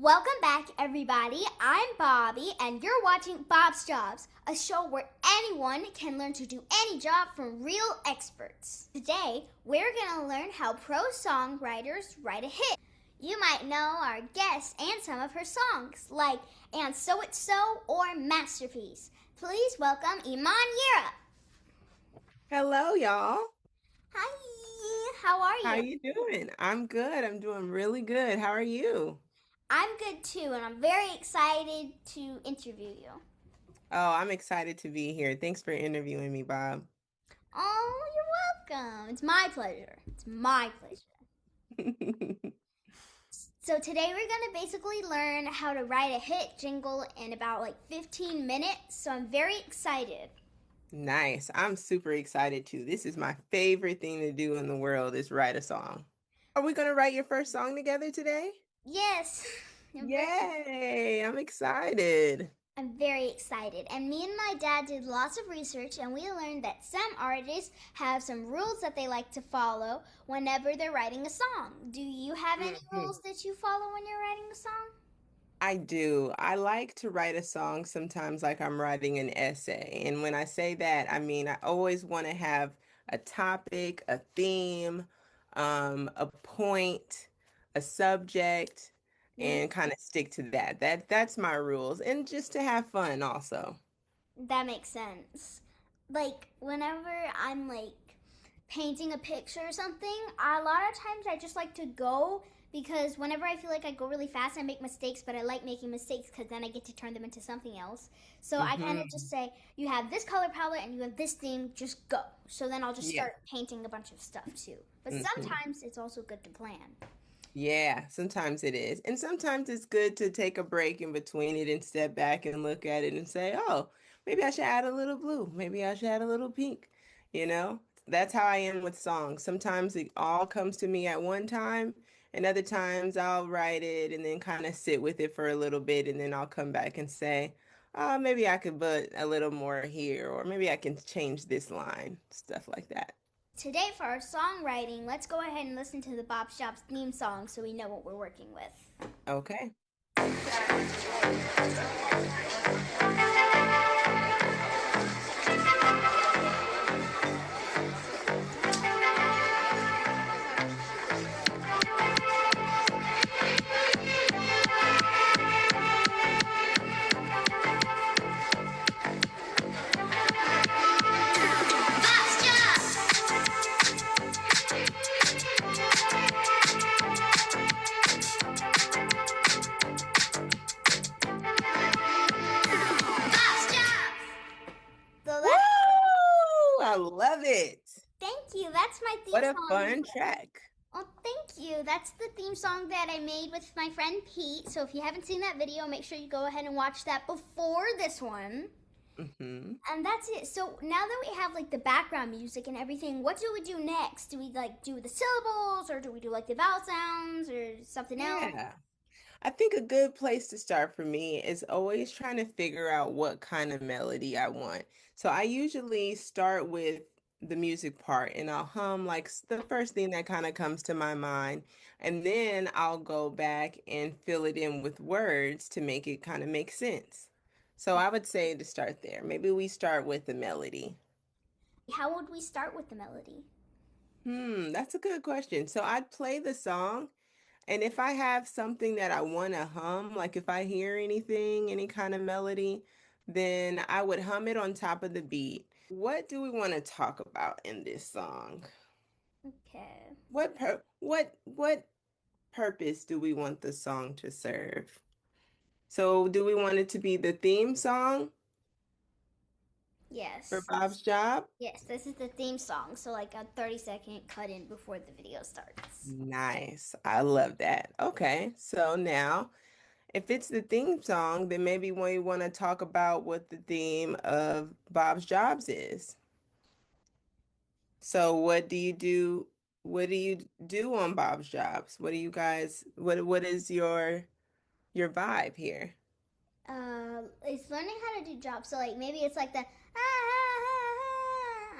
Welcome back, everybody. I'm Bobby, and you're watching Bob's Jobs, a show where anyone can learn to do any job from real experts. Today, we're going to learn how pro songwriters write a hit. You might know our guest and some of her songs, like And So It's So or Masterpiece. Please welcome Iman Europe. Hello, y'all. Hi, how are How you? you doing? I'm good. I'm doing really good. How are you? I'm good too, and I'm very excited to interview you. Oh, I'm excited to be here. Thanks for interviewing me, Bob. Oh, you're welcome. It's my pleasure. It's my pleasure. So today we're going to basically learn how to write a hit jingle in about like 15 minutes. So I'm very excited. Nice. I'm super excited too. This is my favorite thing to do in the world is write a song. Are we going to write your first song together today? Yes. Yay! I'm excited. I'm very excited. And me and my dad did lots of research and we learned that some artists have some rules that they like to follow whenever they're writing a song. Do you have any Mhm. rules that you follow when you're writing a song? I do. I like to write a song sometimes like I'm writing an essay. And when I say that, I mean I always want to have a topic, a theme, a point, a subject, Mm-hmm. and kind of stick to that. That's my rules. And just to have fun also. That makes sense. Like whenever I'm like painting a picture or something, a lot of times I just like to go because whenever I feel like I go really fast, I make mistakes, but I like making mistakes because then I get to turn them into something else. So I kind of Hmm. just say, you have this color palette and you have this theme, just go. So then I'll just Yeah. start painting a bunch of stuff too. But Hmm. sometimes it's also good to plan. Yeah, sometimes it is. And sometimes it's good to take a break in between it and step back and look at it and say, oh, maybe I should add a little blue. Maybe I should add a little pink. You know, that's how I am with songs. Sometimes it all comes to me at one time, and other times I'll write it and then kind of sit with it for a little bit, and then I'll come back and say, oh, maybe I could put a little more here, or maybe I can change this line, stuff like that. Today, for our songwriting, let's go ahead and listen to the Bob Shop's theme song so we know what we're working with. Okay. So Woo! that's I love it. thank you. That's my theme What a song. fun track. Oh, thank you. That's the theme song that I made with my friend Pete. So if you haven't seen that video, make sure you go ahead and watch that before this one. Hmm. And that's it. So now that we have like the background music and everything, what do we do next? Do we like do the syllables or do we do like the vowel sounds or something else? Yeah. I think a good place to start for me is always trying to figure out what kind of melody I want. So I usually start with the music part and I'll hum like the first thing that kind of comes to my mind. And then I'll go back and fill it in with words to make it kind of make sense. So I would say to start there. Maybe we start with the melody. How would we start with the melody? That's a good question. So I'd play the song, and if I have something that I want to hum, like if I hear anything, any kind of melody, then I would hum it on top of the beat. What do we want to talk about in this song? Okay. What purpose do we want the song to serve? So do we want it to be the theme song for Yes. Bob's Job? Yes, this is the theme song. So like a 30-second cut in before the video starts. Nice. I love that. Okay, so now if it's the theme song, then maybe we want to talk about what the theme of Bob's Jobs is. So what do you do? What do you do on Bob's Jobs? What do you guys, what is your vibe here? It's learning how to do jobs. So like maybe it's like the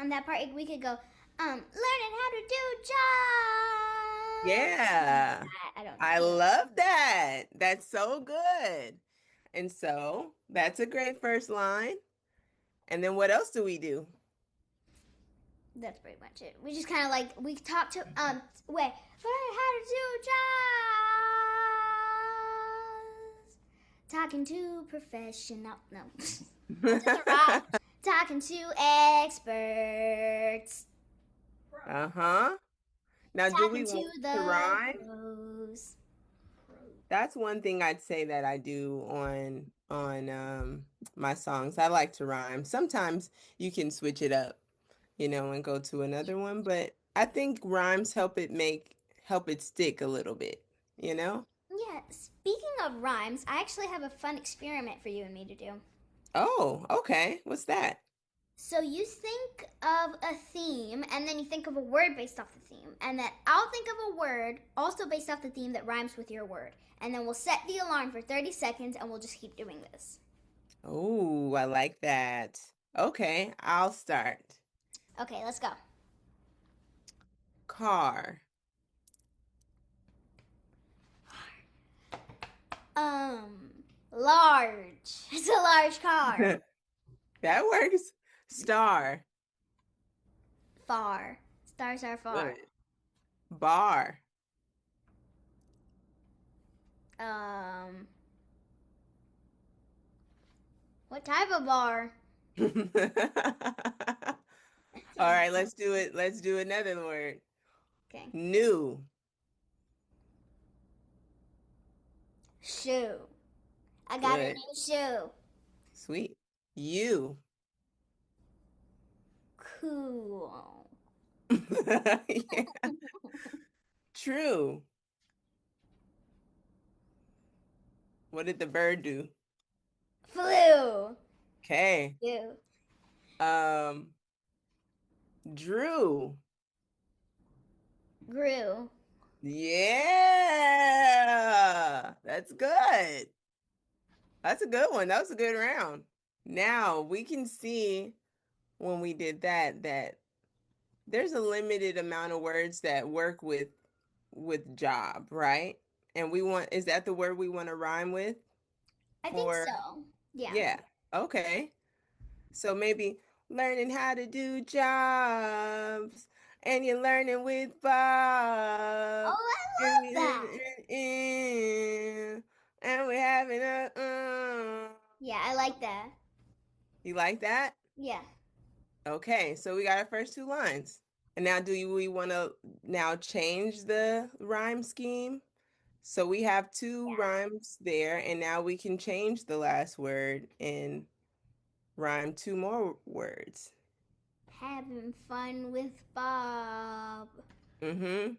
on that part we could go learning how to do jobs. Yeah. I don't I know. love that. That's so good. And so that's a great first line. And then what else do we do? That's pretty much it. We just kind of like we talked to wait, learn how to do jobs. Talking to professional. No, that doesn't rhyme. Talking to experts. Uh-huh. Now, do we Talking want to to the rhyme? pros. That's one thing I'd say that I do on my songs. I like to rhyme. Sometimes you can switch it up, and go to another one, but I think rhymes help it stick a little bit, you know? Yeah, speaking of rhymes, I actually have a fun experiment for you and me to do. Oh, okay. What's that? So you think of a theme, and then you think of a word based off the theme, and then I'll think of a word also based off the theme that rhymes with your word, and then we'll set the alarm for 30 seconds, and we'll just keep doing this. Oh, I like that. Okay, I'll start. Okay, let's go. Car. Um, large. It's a large car. That works. Star. Far. Stars are far. Good. Bar. Um, what type of bar? All right, let's do it. Let's do another word. Okay. New. Shoe. I got a Good. new shoe. Sweet. You. Cool. Yeah. True. What did the bird do? Flu. Okay. Flu. Um, Drew. Grew. Yeah. That's good. That's a good one. That was a good round. Now we can see when we did that there's a limited amount of words that work with job, right? And we want is that the word we want to rhyme with I think for so. Yeah. yeah. Okay. So maybe learning how to do jobs and you're learning with Bob Oh, and I love we that. and we're having a Yeah, I like that. You like that? Yeah. Okay, so we got our first two lines. And now we want to now change the rhyme scheme? So we have two rhymes there, and now we can change the last word and rhyme two more words. Having fun with Bob. Mm-hmm.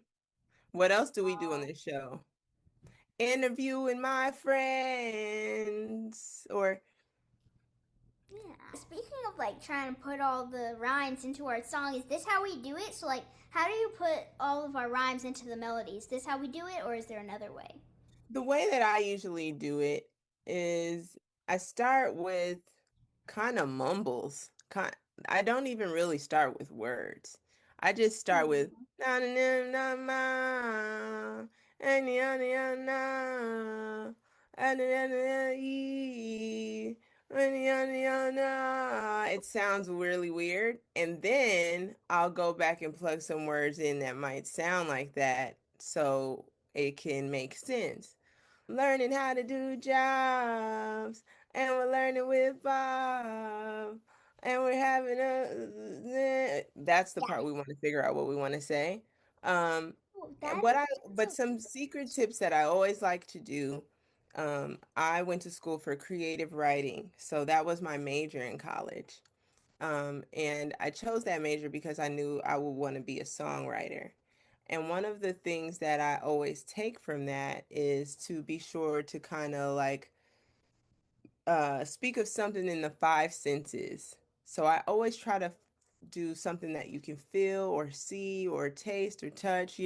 What else do we do on this show? Interviewing my friends. Or Yeah. Speaking of like trying to put all the rhymes into our song, is this how we do it? So like, how do you put all of our rhymes into the melody? Is this how we do it, or is there another way? the way that I usually do it is I start with kind of mumbles. I don't even really start with words. I just start with Mhm. na na na na ma and ya na na and ya na ee and ya na na. It sounds really weird, and then I'll go back and plug some words in that might sound like that so it can make sense. Learning how to do jobs, and we're learning with Bob, and we're having a. That's the Yeah. part we want to figure out what we want to say. Oh, And that what I is but so some secret tips that I always like to do. I went to school for creative writing, so that was my major in college. And I chose that major because I knew I would want to be a songwriter. And one of the things that I always take from that is to be sure to kind of like speak of something in the five senses. So I always try to do something that you can feel or see or taste or touch,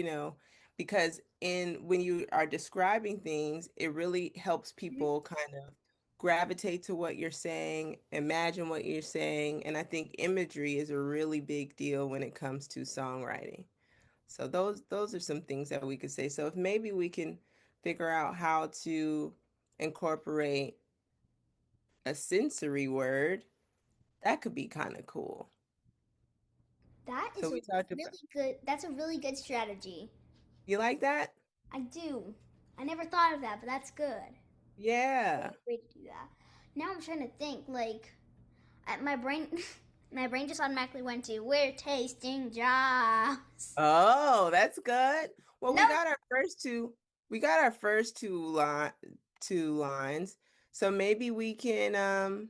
because in when you are describing things, it really helps people kind of gravitate to what you're saying, imagine what you're saying, and I think imagery is a really big deal when it comes to songwriting. So those are some things that we could say. So if maybe we can figure out how to incorporate a sensory word, that could be kind of cool. That So is a we talked about, really good. That's a really good strategy. you like that? I do. I never thought of that, but that's good. Yeah. Great way to do that. Now I'm trying to think. Like, my brain, my brain just automatically went to we're tasting jobs. Oh, that's good. Well, No, we got our first two lines. So maybe we can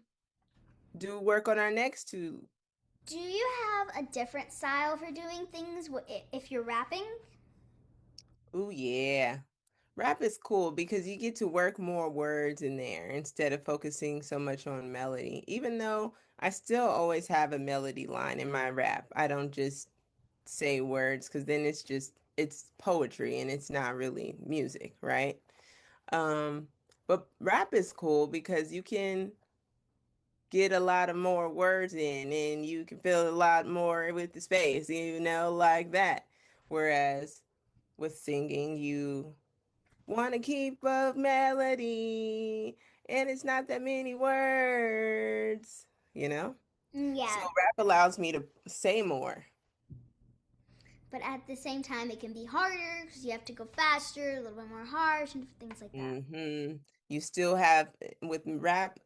do work on our next two. do you have a different style for doing things if you're rapping? Oh yeah. Rap is cool because you get to work more words in there instead of focusing so much on melody. Even though I still always have a melody line in my rap. I don't just say words because then it's poetry and it's not really music, right? Um, but rap is cool because you can get a lot of more words in and you can feel a lot more with the space, like that. Whereas with singing, you want to keep a melody and it's not that many words. So Yeah, rap allows me to say more. but at the same time, it can be harder because you have to go faster, a little bit more harsh, and things like that. You still have with rap,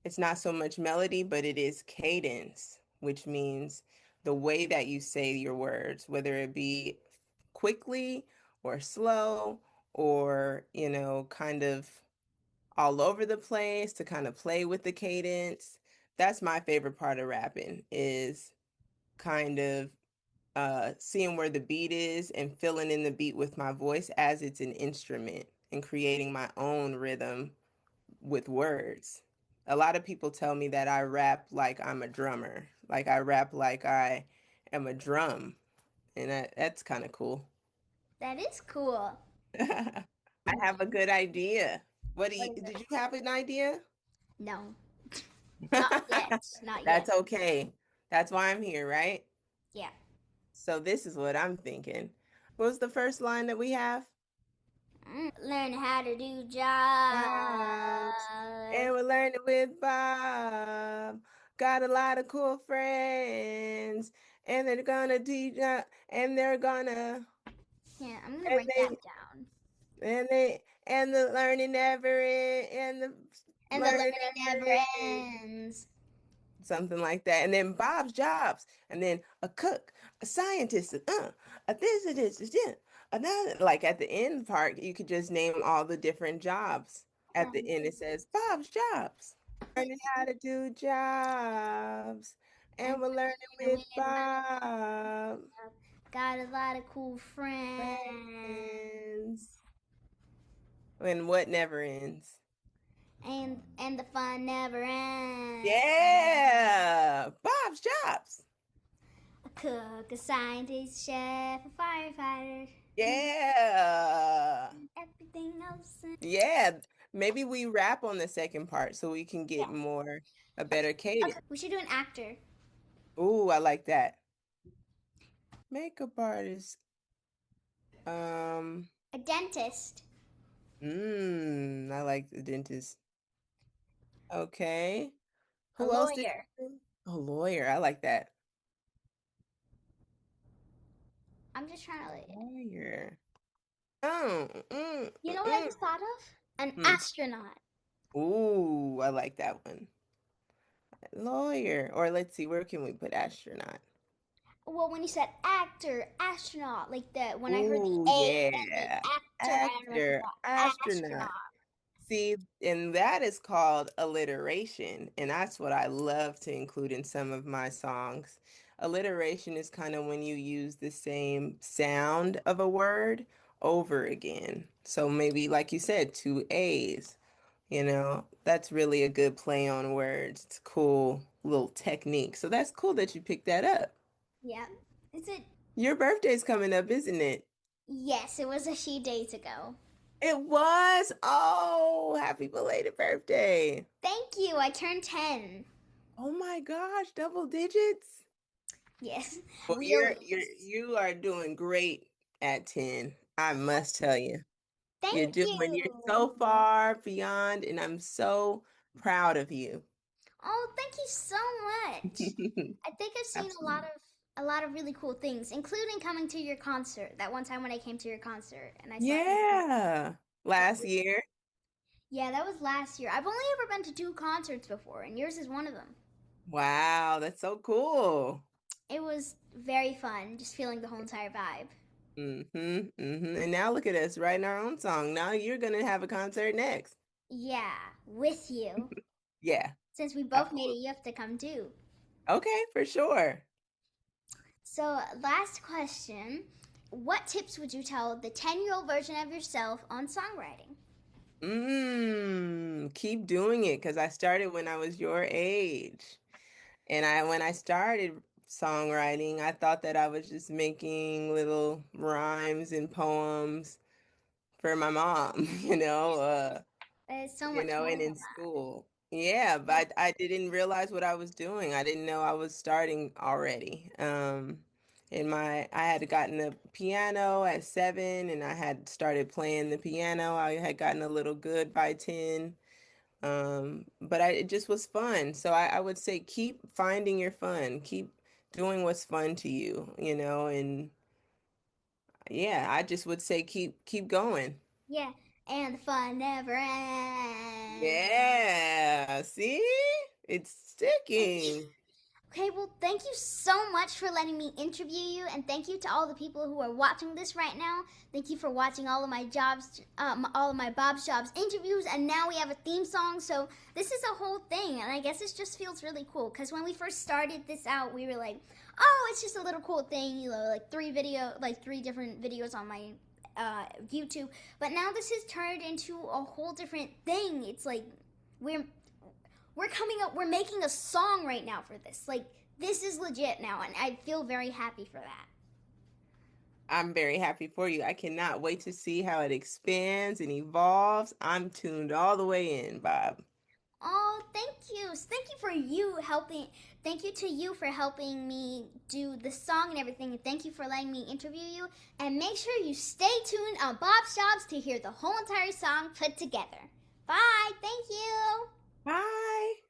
it's not so much melody, but it is cadence, which means the way that you say your words, whether it be quickly or slow or, kind of all over the place to kind of play with the cadence. That's my favorite part of rapping is kind of seeing where the beat is and filling in the beat with my voice as it's an instrument and creating my own rhythm with words. A lot of people tell me that I rap like I'm a drummer, like I rap like I am a drum, and that's kind of cool. That is cool. I have a good idea. What is Did it? you have an idea? No, not yet. Not yet. That's okay. That's why I'm here, right? Yeah. So this is what I'm thinking. What was the first line that we have? Learn how to do Jobs. jobs. And we're learning with Bob. Got a lot of cool friends. And they're gonna teach and they're gonna Yeah, I'm gonna and write that they down. and the learning never end and the And the learning learning never never ends. ends. Something like that. And then Bob's jobs. And then a cook, a scientist, a this, yeah. Another like at the end part, you could just name all the different jobs. At the end, it says Bob's jobs. Learning how to do jobs. And And we're learning we're with learning Bob. got a lot of cool friends. Friends. And what never ends. And the fun never ends. Yeah. Bob's jobs. A cook, a scientist, chef, a firefighter, Yeah. and everything else. Yeah. Maybe we rap on the second part so we can Yeah. get a better cadence. Okay, we should do an actor. Ooh, I like that. Makeup artist. Um, A dentist. I like the dentist. Okay. A Who else did lawyer. you say? A lawyer. I like that. I'm just trying to like, Lawyer. Oh, you know what I just thought of? An mm. astronaut. Ooh, I like that one. Lawyer. Or let's see, where can we put astronaut? Well, when you said actor, astronaut, like the when I heard the Ooh, A and the yeah. actor, I automatically Actor, thought astronaut. astronaut. See, and that is called alliteration. And that's what I love to include in some of my songs. Alliteration is kind of when you use the same sound of a word over again. So maybe, like you said, two A's. That's really a good play on words. It's a cool little technique. So that's cool that you picked that up. Yeah. Is it? Your birthday's coming up, isn't it? Yes, it was a few days ago. It was. Oh, happy belated birthday. Thank you. I turned 10. Oh my gosh, double digits. Yes, Well, really. you are doing great at 10. I must tell you. You're Thank you're you. so far beyond, and I'm so proud of you. Oh, thank you so much. I think I've seen Absolutely. a lot of really cool things, including coming to your concert. That one time when I came to your concert and I saw you. Yeah. That Last was, year. yeah, that was last year. I've only ever been to two concerts before, and yours is one of them. Wow, that's so cool. It was very fun, just feeling the whole entire vibe. And now look at us writing our own song. Now you're gonna have a concert next. Yeah, with you. Yeah, Since we both made it, absolutely. you have to come too. Okay, for sure. So, last question. What tips would you tell the 10-year-old version of yourself on songwriting? Keep doing it because I started when I was your age. And when I started songwriting, I thought that I was just making little rhymes and poems for my mom, There's so much more and than in that. school. Yeah, but I didn't realize what I was doing. I didn't know I was starting already. I had gotten a piano at 7, and I had started playing the piano. I had gotten a little good by 10. But it just was fun. So I would say keep finding your fun. Keep doing what's fun to you, and yeah, I just would say keep going. Yeah, and the fun never ends. Yeah, see? It's sticking. Okay, well, thank you so much for letting me interview you, and thank you to all the people who are watching this right now. Thank you for watching all of my all of my Bob's Jobs interviews, and now we have a theme song. So this is a whole thing, and I guess it just feels really cool. Because when we first started this out, we were like, "Oh, it's just a little cool thing," like three different videos on my YouTube. But now this has turned into a whole different thing. It's like we're we're coming up, we're making a song right now for this. Like, this is legit now, and I feel very happy for that. I'm very happy for you. I cannot wait to see how it expands and evolves. I'm tuned all the way in, Bob. Oh, thank you. Thank you for you helping. Thank you to you for helping me do the song and everything. And thank you for letting me interview you. And make sure you stay tuned on Bob's Jobs to hear the whole entire song put together. Bye. Thank you. Bye.